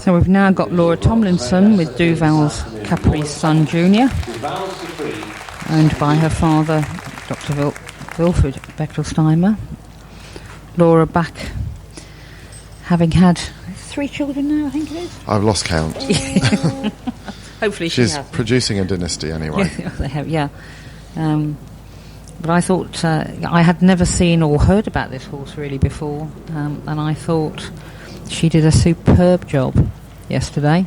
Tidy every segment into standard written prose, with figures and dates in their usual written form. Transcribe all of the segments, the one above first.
So we've now got Laura Tomlinson with Duvals Capri's son Junior, owned by her father, Dr. Wilfred Bechtelsteimer. Laura back, having had 3 children now, I think it is. I've lost count. Hopefully she's producing a dynasty anyway. They have, yeah. But I thought, I had never seen or heard about this horse really before, and I thought she did a superb job yesterday.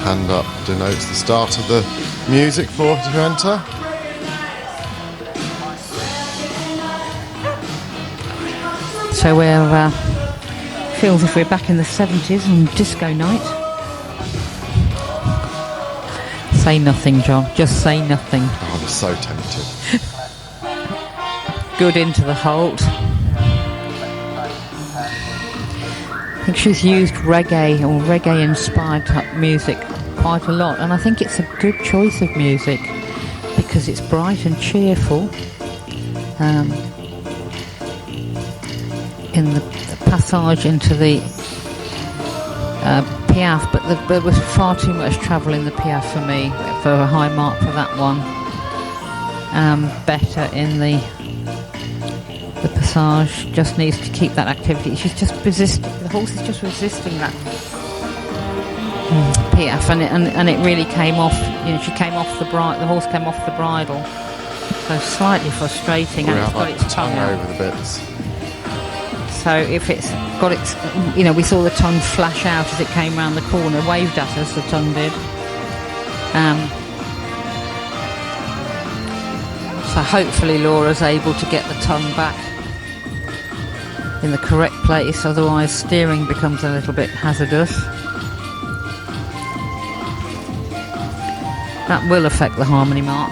Hand up denotes the start of the music for her to enter. So we're feels as if we're back in the 70s on disco night. Say nothing, John. Just say nothing. Oh, I'm so tempted. Good into the halt. I think she's used reggae or reggae-inspired type music quite a lot, and I think it's a good choice of music because it's bright and cheerful. In the passage into the piaffe, but there was far too much travel in the piaffe for me, for a high mark for that one. Better in the passage, just needs to keep that activity. She's just resisting, the horse is just resisting that piaffe, and it really came off. She came off the horse came off the bridle, so slightly frustrating, and it's got its tongue out over the bits. So if it's got its, we saw the tongue flash out as it came round the corner, waved at us, the tongue did. So hopefully Laura's able to get the tongue back in the correct place, otherwise steering becomes a little bit hazardous. That will affect the harmony mark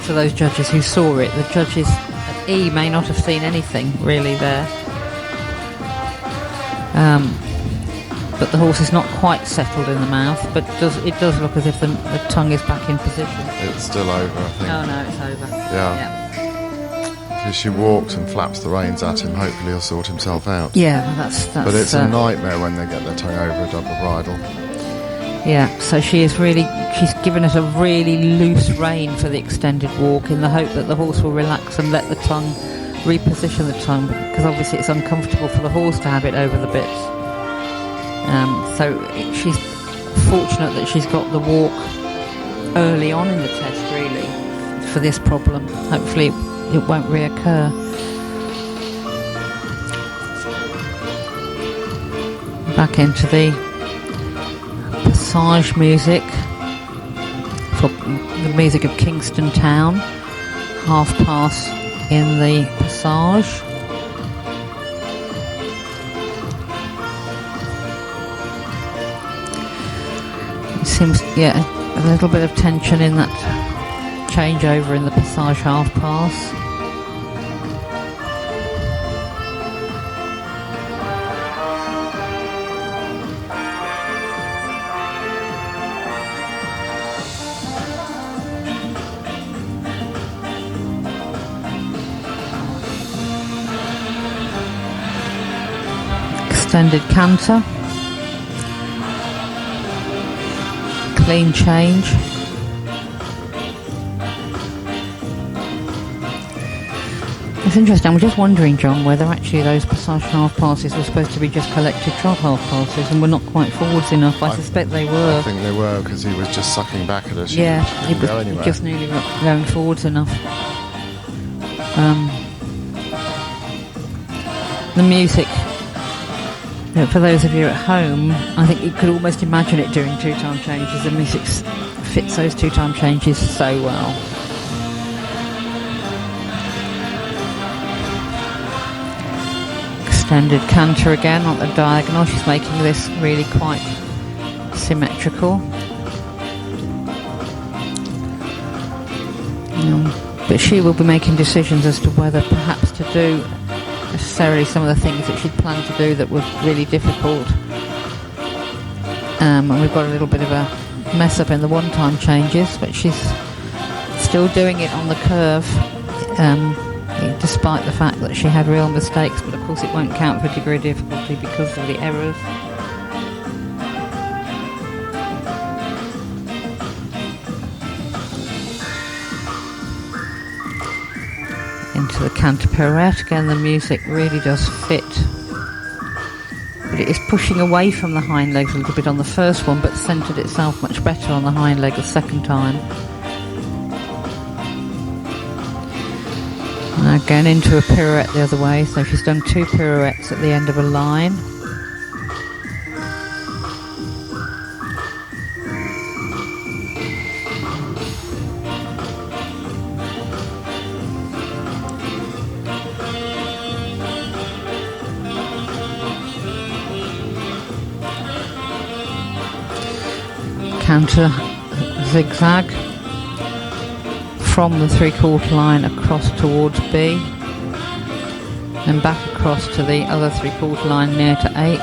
for those judges who saw it. The judges at E may not have seen anything really there. But the horse is not quite settled in the mouth, but it does look as if the tongue is back in position. It's still over, I think. Oh no, it's over. Yeah. If she walks and flaps the reins at him, hopefully he'll sort himself out. Yeah, that's but it's a nightmare when they get their tongue over a double bridle. Yeah, so she's given it a really loose rein for the extended walk in the hope that the horse will relax and let the tongue reposition the tongue, because obviously it's uncomfortable for the horse to have it over the bits. So she's fortunate that she's got the walk early on in the test, really, for this problem. Hopefully it won't reoccur. Back into the passage music for the music of Kingston Town. Half pass in the passage. It seems, a little bit of tension in that changeover in the passage half pass. Extended canter, clean change. It's interesting, I'm just wondering, John, whether actually those passage half passes were supposed to be just collected trot half passes and were not quite forwards enough. I suspect they were. I think they were, because he was just sucking back at us. Yeah, he was just nearly going forwards enough. The music, for those of you at home, I think you could almost imagine it doing two-time changes. The music fits those two-time changes so well. Extended canter again on the diagonal. She's making this really quite symmetrical. But she will be making decisions as to whether perhaps to do necessarily some of the things that she'd planned to do that were really difficult. And we've got a little bit of a mess up in the one-time changes, but she's still doing it on the curve despite the fact that she had real mistakes, but of course it won't count for degree of difficulty because of the errors. Into the canter pirouette. Again, the music really does fit, but it is pushing away from the hind legs a little bit on the first one, but centred itself much better on the hind leg the second time. Now again into a pirouette the other way, so she's done 2 pirouettes at the end of a line. Counter zigzag from the 3/4 line across towards B, then back across to the other 3/4 line near to H,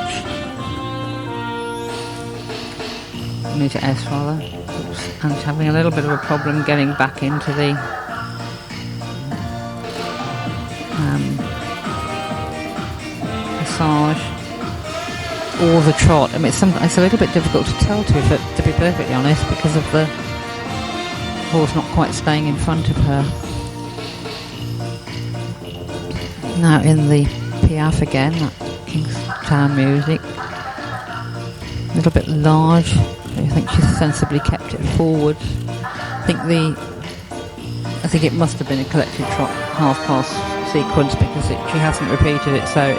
near to S rather. Oops. And having a little bit of a problem getting back into the passage or the trot. I mean, it's a little bit difficult to tell to be perfectly honest, because of the horse not quite staying in front of her. Now in the Piaffe again, that Kingstown music, a little bit large. I think she's sensibly kept it forward. I think it must have been a collected trot half-pass sequence, because she hasn't repeated it, so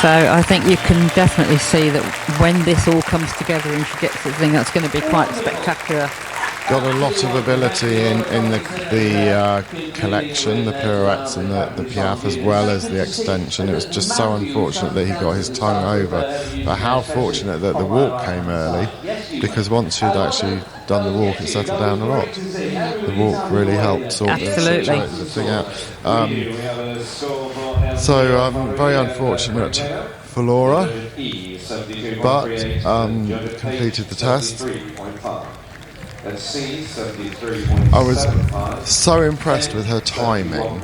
I think you can definitely see that when this all comes together and she gets the thing, that's going to be quite spectacular. Got a lot of ability in the collection, the pirouettes and the Piaffe, as well as the extension. It was just so unfortunate that he got his tongue over. But how fortunate that the walk came early, because once she'd actually done the walk, it settled down a lot. The walk really helped sort the thing out. Very unfortunate for Laura, but completed the test. I was so impressed with her timing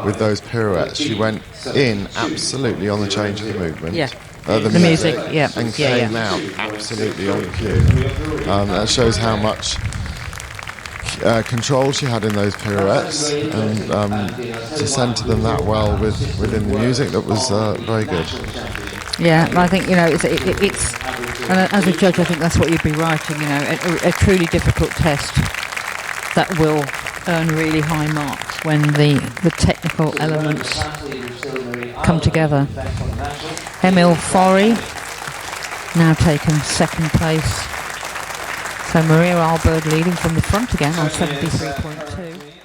with those pirouettes. She went in absolutely on the change of the movement. Yeah. The music, yeah. And came out absolutely on cue. That shows how much control she had in those pirouettes, and to centre them that well within the music, that was very good. Yeah, I think, it's and as a judge, I think that's what you'd be writing, a truly difficult test that will earn really high marks when the technical elements come together. Emile Forey now taken second place. So Maria Albird leading from the front again on 73.2.